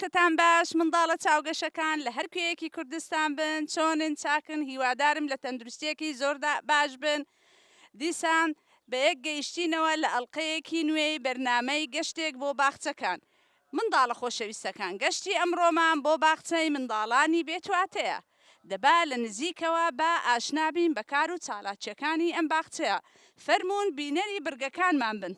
کاتتان باش منداڵە چاوگەشەکان لە هەر کوێیەکی کوردستان بن چۆنن چاکن هیوادارم لە تەندروستیەکی زۆر باش بن دیسان بە یەک گەیشتینەوە لە ئەڵلقەیەکی نوێی بەرنامەی گەشتێک بۆ باخچەکان منداڵە خۆشەویستەکان گەشتی ئەمڕۆمان بۆ باخچەی منداڵانی بێتواتەیە دەبا لە نزیکەوە بە ئاشنابین بەکار و چالاکیەکانی ئەم باخچەیە فەرموون بینەری برگەکانمان بن.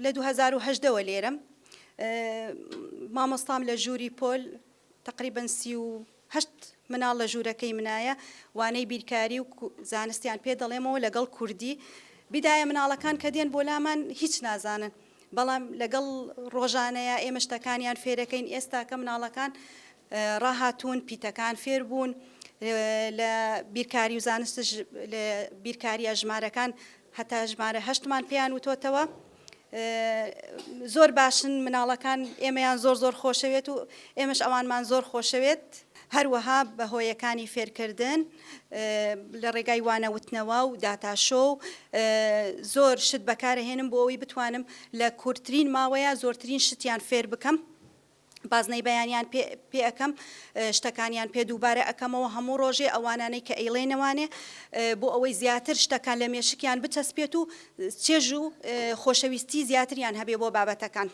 لە 2010ەوە لێرەم مامۆستام لە ژووری پۆل تقریبەن 38 مناڵ لە ژوورەکەی منایە وانەی بیرکاری و زانستیان پێ دەڵێمەوە لەگەڵ کوردی بیدایە مناڵەکان کە دێن بۆ لامان هیچ نازانن بەڵام لەگەڵ ڕۆژانەیە ئێمە شتەکانیان فێرەکەین ئێستا کە مناڵەکان ڕاهاتوون پیتەکان فێر بوون لە بیرکاری و زانستش لە بیرکاریە ژمارەکان هەتا ژمارە 8مان پێیان وتۆتەوە زۆر باشن مناڵەکان ئێمەیان زۆر خۆشەوێت و ئێمەش ئەوانمان زۆر خۆشەوێت هەروەها بەهۆیەکانی فێرکردن لە ڕێگای وانەوتنەوە و داتاشۆ و زۆر شت بەکارهێنم بۆ ئەوەی بتوانم لە کورتترین ماوەیە زۆرترین شتیان فێر بکەم بازنەی بەیانیان پێ ئەەکەم شتەکانیان پێ دووبارە ئەەکەمەوە هەموو ڕۆژێ ئەوانانەی کە ئەیڵێنەوانێ بۆ ئەوەی زیاتر شتەکان لە مێشکیان بچەسپێت و چێژ و خۆشەویستی زیاتریان هەبێ بۆ بابەتەکان.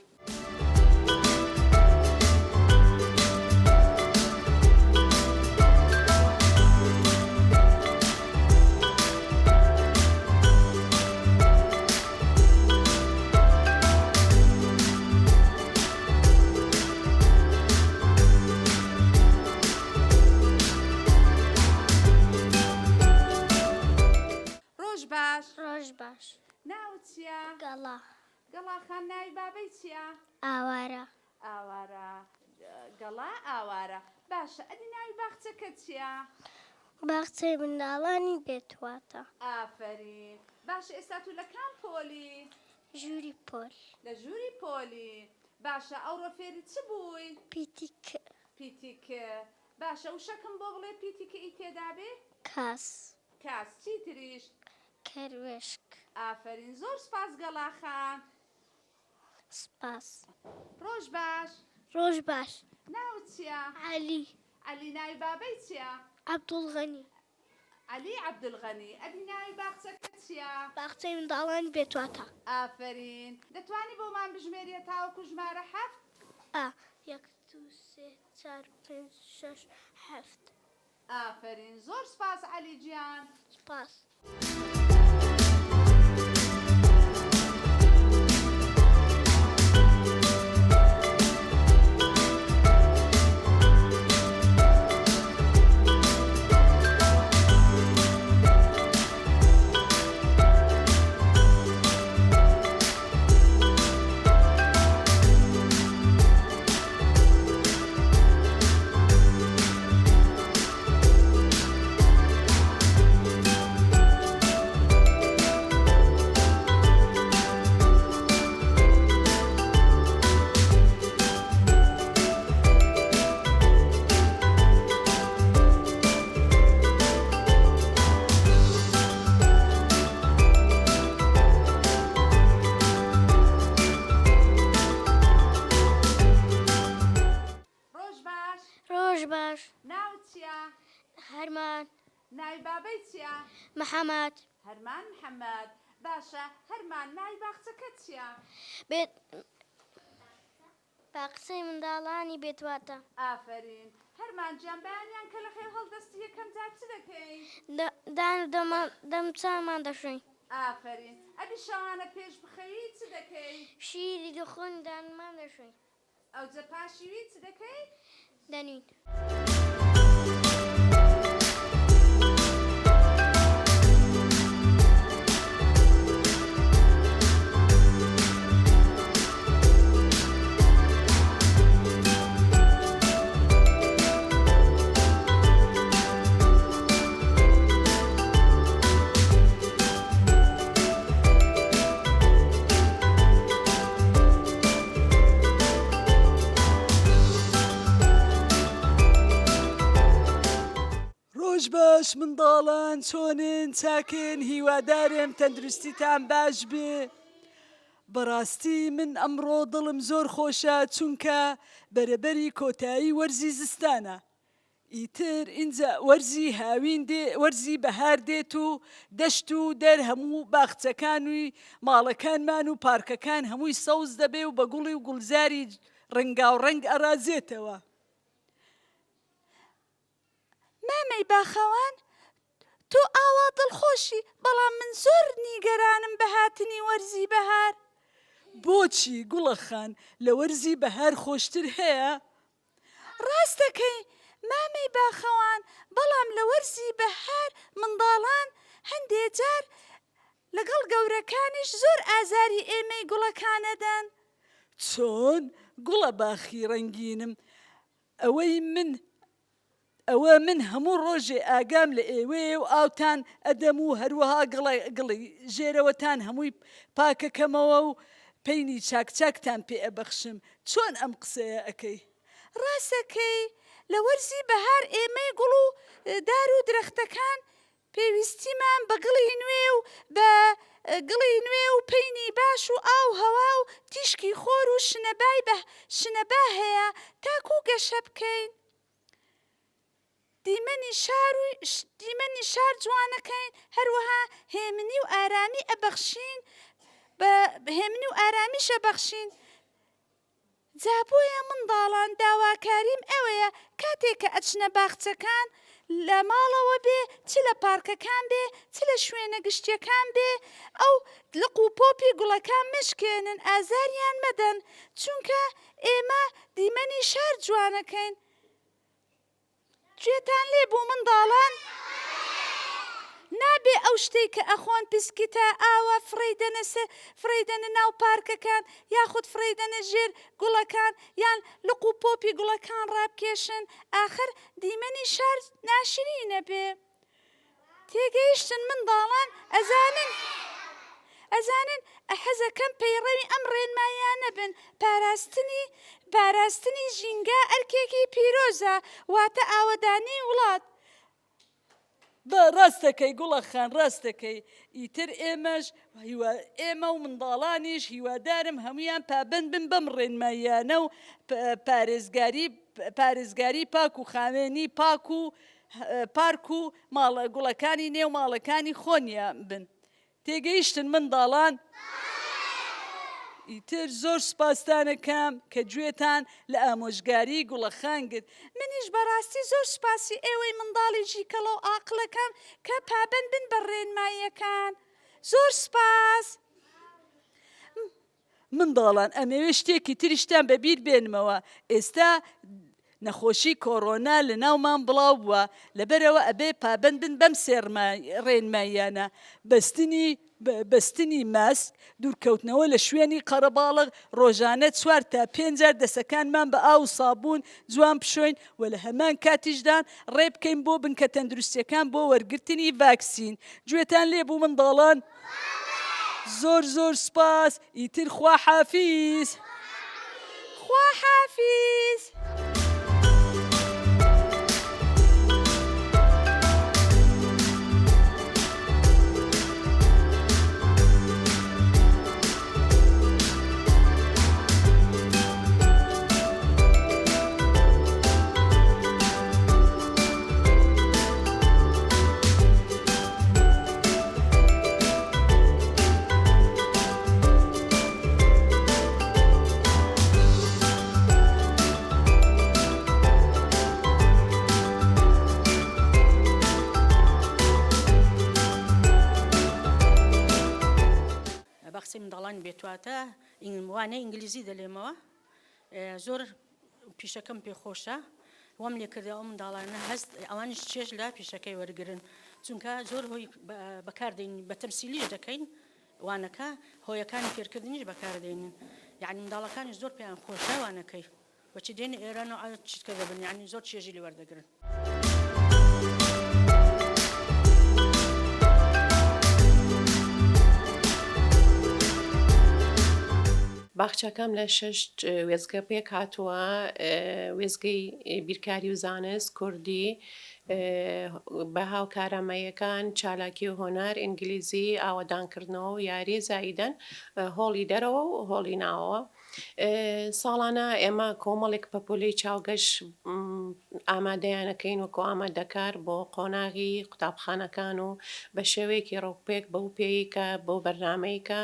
ڕۆژ باش ناوت چییە؟ گەڵا گەڵاخان ناوی بابەی چییە؟ ئاوارە ئاوارە گەڵا ئاوارە باشە ئەدی ناوی باخچەکە چییە؟ باخچەی منداڵانی بێتواتە. ئافرین باشە ئێستا تو لە کام پۆلی؟ ژووری پۆل. لە ژووری پۆلی باشە ئەوڕۆ فێری چ بووی؟ پیتیکە باشە وشەکەم بۆ بڵێ پیتیکە ئی تێدا بێ؟ کاس چی تریش؟ کەروێشک. ئافرین زۆر سپاس گەڵاخان. سپاس. ڕۆژ باش ناوت چییە؟ عەلی ناوی بابەی چییە؟ عەبدوڵغەنی. عەلی عەبدوڵغەنی ئەدی ناوی باخچەکە چییە؟ باخچەی منداڵانی بێتواتە. ئافرین دەتوانی بۆمان بژمێریە تاوەکو ژمارە 7؟ 1 2 3 4 5 6 7. ئافرین زۆر سپاس عەلی گیان. سپاس. ناوت چییە؟ هەرمان. ناوی بابەی چییە؟ محەممەد. هەرمان محەممەد باشە هەرمان ناوی باخچەکە چییە؟ باخچەی منداڵانی بێتواتە. ئافرین هەرمانجیان بەیانیان کە لە خێو هەڵدەستی یەکەم جار چ دەکەین؟ دان و دەمچامان دەشوین. ئافرین. ئەبی شەوانە پێش بخەوی چ دەکەی؟ شیری دەخۆین دانمان دەشوین. ئەوجە پاشیوی چ دەکەی؟ دەنوین. ڕۆژ باش منداڵان چۆنن چاکن هیوادارم تەندروستیتان باش بێ. بەڕاستی من ئەمڕۆ دڵم زۆر خۆشە چونکە بەرەبەری کۆتایی وەرزی زستانە. ئیتر اینجا وەرزی هاوین دێ وەرزی بەهار دێت و دەشت و دەر هەموو باخچەکان و ماڵەکانمان و پارکەکان هەمووی سەوز دەبێ و بە گوڵی و گوڵزاری ڕەنگاوڕەنگ ئەرازێتەوە. مامەی باخەوان تۆ ئاوا دڵخۆشی بەڵام من زۆر نیگەرانم بە هاتنی وەرزی بەهار. بۆچی گوڵەخان لە وەرزی بەهار خۆشتر هەیە؟ ڕاست دەکەی مامەی باخەوان بەڵام لە وەرزی بەهار منداڵان هەندێک جار لەگەڵ گەورەکانیش زۆر ئازاری ئێمەی گوڵەکانەدەن. چۆن گوڵە باخی ڕەنگینم ئەوە من هەموو ڕۆژێ ئاگام لە ئێوەیە و ئاوتان ئەدەم و هەروەها گڵی ژێرەوەتان هەمووی پاکەکەمەوە و پەینی چاکچاکتان پێ ئەبەخشم. چۆن ئەم قسەیە ئەەکەی؟ ڕاستەکەی لە وەرزی بەهار ئێمەی گوڵ و دار و درەختەکان پێویستیمان بە گڵی نوێ و بە گڵی نوێ و پەینی باش و ئاو هەوا و تیشکی خۆر و شنەبا هەیە تاکو گەشە بکەین. دیمەنی شار جوانەکەین هەروەها هێمنی و ئارامی ئەبەخشین هێمنی و ئارامیش ئەبەخشین. جا بۆیە منداڵان داواکاریم ئەوەیە کاتێک کە ئەچنە باخچەکان لە ماڵەوە بێ چ لە پارکەکان بێ چ لە شوێنە گشتیەکان بێ ئەو لق و پۆپی گوڵەکان مشکێنن ئازاریان مەدەن چونکە ئێمە دیمەنی شار جوانەکەین. گوێتان لێ بوو منداڵان؟ نابێ ئەو شتەی کە ئەخۆن پسکیتە ئاوە فڕێدەنە ناو پارکەکان یاخود فڕێدەنە ژێر گوڵەکان یان لق و پۆپی گوڵەکان ڕابکێشن ئاخر دیمەنی شار ناشرینە بێ. تێگەیشتن منداڵان ئەزانن حەزەکەم پەیڕەوی ئەم ڕێنمایانە بن. پاراستنی ژینگە ئەرکێکی پیرۆزە واتە ئاوەدانی وڵات. بە ڕاستەکەی گوڵەخان ڕاستەکەی. ئیتر ئێمە و منداڵانیش هیوادارم هەمویان پابند بن بەم ڕێنمایانە و پارێزگاری پاک و خاوێنی پارک و ماڵە گوڵەکانی نێو ماڵەکانی خۆنیان بن. تێگەیشتن منداڵان؟ ئیتر زۆر سوپاسدانەکەم کە گوێتان لە ئامۆژگاری گوڵەخان گرت. منیش بەڕاستی زۆر سوپاسی ئێوەی منداڵێکی کەڵە و ئاقلەکەم کە پابند بن بە ڕێنماییەکان. زۆر سوپاس. منداڵان ئەمەوێ شتێکی تریشتان بەبیر بێنمەوە. ئێستا نەخۆشی کۆڕۆنا لە ناومان بڵاو بووە لەبەرەوە ئەبێ پابند بن بەم ڕێنماییانە. بەستنی ماسک، دوورکەوتنەوە لە شوێنی قەرەباڵغ، ڕۆژانە 4 تا 5 جار دەسەکانمان بە ئاو و سابوون جوان بشۆین و لە هەمان کاتیشدان ڕێ بکەین بۆ بنکە تەندروستیەکان بۆ وەرگرتنی ڤاکسین. گوێتان لێ بوو منداڵان؟ زۆر سپاس. ئیتر خواحافیز. خواحافیز. منداڵان بێتواتە وانەی ئینگلیزی دەلێمەوە زۆر پیشەکەم پێخۆشە وەم لێکردە ئەو منداڵانە هەست ئەوانش چێژ لە پیشەکەی وەرگرن چونکە زۆر هۆی بەکاردێن بە تەمسیلیش دەکەین وانەکە هۆیەکانی فێرکردنیش بەکاردێنن یعنی منداڵەکانی زۆر پێیان خۆشە وانەکەی بەچی دێنە ئێران و چیتکە دەبن یعنی زۆر چێژی لێ وەردەگرن. باخچەکەم لە 6 وێزگە پێک هاتووە وێزگەی بیرکاری و زانست کوردی بە هاوکارامەیەکان چالاکی و هۆنار ئینگلیزی ئاوەدانکردنەوە و یاری زایدەن هۆڵی دەرەوە و هۆڵی ناوەوە. ساڵانە ئێمە کۆمەڵێک پەپۆلەی چاوگەش ئامادەیانەکەین وەکو ئامادەکار بۆ قۆناغی قوتابخانەکان و بە شێوەیەکی ڕووپێک بەو پێی کە بۆ بەرنامەی کە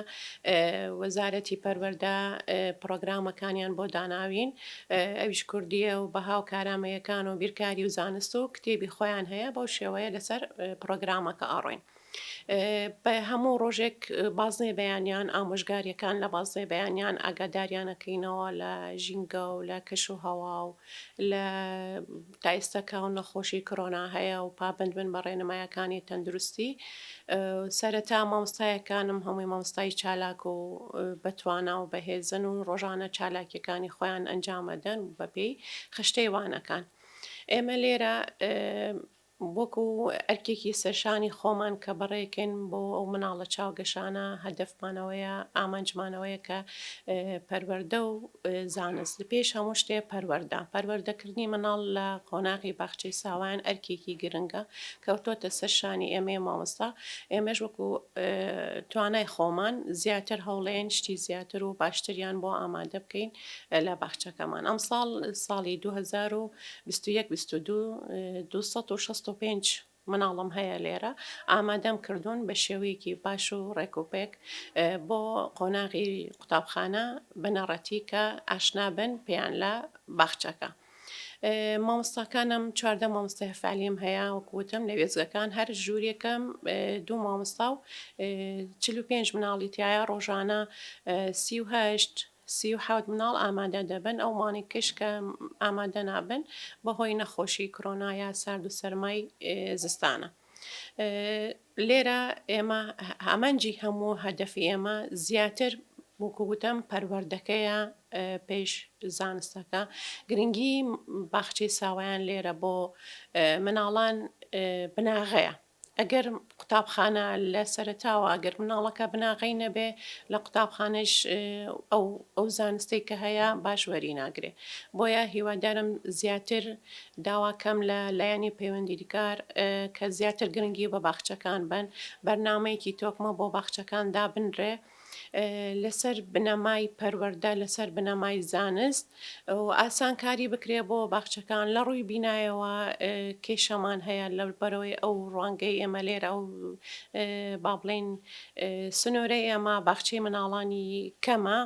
وەزارەتی پەروەردە پرۆگرامەکانیان بۆ داناوین ئەویش کوردیە و بە هاوکارامەیەکان و بیرکاری و زانست و کتێبی خۆیان هەیە بەو شێوەیە لەسەر پرۆگرامەکە ئاڕۆین. بە هەموو ڕۆژێک بازنێ بەیانیان ئامۆژگاریەکان لە بازنێ بەیانیان ئاگاداریانەکەینەوە لە ژینگە و لە کەش و هەوا و لە تایستەکە و نەخۆشی کۆرۆنا هەیە و پابند بن بە ڕێنمایەکانی تەندروستی. سەرەتا مامۆستایەکانم هەمووی مامۆستای چالاک و بەتوانە و بەهێزن و ڕۆژانە چالاکیەکانی خۆیان ئەنجامەدەن بەپێی خشتەی وانەکان. ئێمە لێرە وەکو ئەرکێکی سەرشانی خۆمان کە بەڕێکن بۆ ئەو مناڵە چاوگەشانە هەدەفمانەوەیە ئامانجمانەوەیە کە پەروەردە و زانست پێش هەموو شتێ پەروەردەکردنی مناڵ لە قۆناغی باخچەی ساوایان ئەرکێکی گرنگە کەوتۆتە سەرشانی ئێمە مامۆستا ئێمەش وەکو توانای خۆمان زیاتر هەوڵێن شتی زیاتر و باشتریان بۆ ئامادە بکەین لە باخچەکەمان. ئەم ساڵی 2021-22 مناڵم هەیە لێرە ئامادەم کردوون بە شێوەیەکی باش و ڕێکوپێک بۆ قۆناغی قوتابخانە بنەڕەتی کە ئاشنا بن پێیان لە باخچەکە. مامۆستاکانم 14 مامۆستای فعالیم هەیە وەکوتم لە وێزگەکان هەر ژوورێکم 2 مامۆستا و 45 مناڵی تایە ڕۆژانە 38 مناڵ ئامادە دەبن ئەومانی کەش کە ئامادە نابن بەهۆی نەخۆشی کۆرۆنا یا سارد و سەرمای زستانە. لێرە ئێمە ئامانجی هەموو هەدەفی ئێمە زیاتر وەکوتم پەروەردەکەیە پێش زانستەکە گرنگی باخچەی ساوایان لێرە بۆ مناڵان بناغەیە. ئەگەر قوتابخانە لە سەرەتاوە ئەگەر مناڵەکە بناغی نەبێ لە قوتابخانەش ئەو زانستی کە هەیە باش وەری ناگرێ. بۆیە هیوادارم زیاتر داواکەم لە لایەنی پەیوەندیدکار کە زیاتر گرنگی بە باخچەکان بن بەرنامەیەکی تۆکمە بۆ باخچەکان دابنرێ لەسەر بنەمای پەروەردە لەسەر بنەمای زانست و ئاسانکاری بکرێ بۆ باخچەکان لە ڕووی بینایەوە کێشەمان هەیە لە بەرەوەی ئەو ڕوانگەی ئێمە لێرە ئەو با بڵێن سنوورەی ئێمە باخچەی مناڵانی کەمە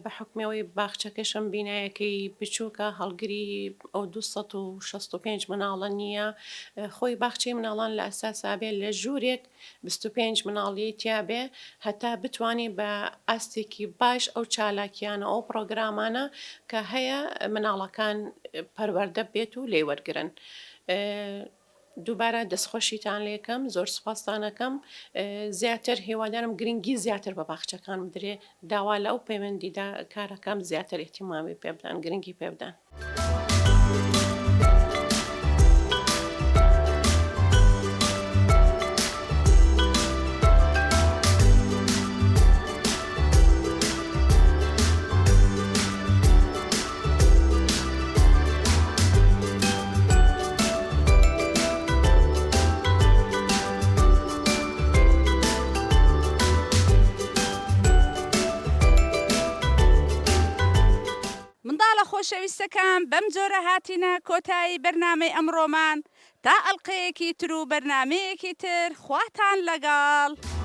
بە حکمەوەی باخچەکەشم بینایەکەی بچووکە هەڵگری ئەو 265 مناڵە نییە خۆی باخچەی مناڵان لە ئەساسابێ لە ژوورێک 25 مناڵی تیابێ هەتا بتوانانی بە ئاستێکی باش ئەو چالاکیانە ئەو پرۆگرامانە کە هەیە مناڵەکان پەروەردە بێت و لێ وەرگرن. دووبارە دەستخۆشیتان لێکم زۆر سوپاسدانەکەم زیاتر هیوادارم گرنگی زیاتر بە باخچەکان بدرێ داوا لە ئەو پەیوەندیدا کارەکەم زیاتر ئێتیمامی پێ بدەن گرنگی پێ بدەن. خۆشەویستەکان بەم جۆرە هاتینە کۆتایی بەرنامەی ئەمڕۆمان تا ئەڵقەیەکی تر و بەرنامەیەکی تر خواتان لەگەڵ.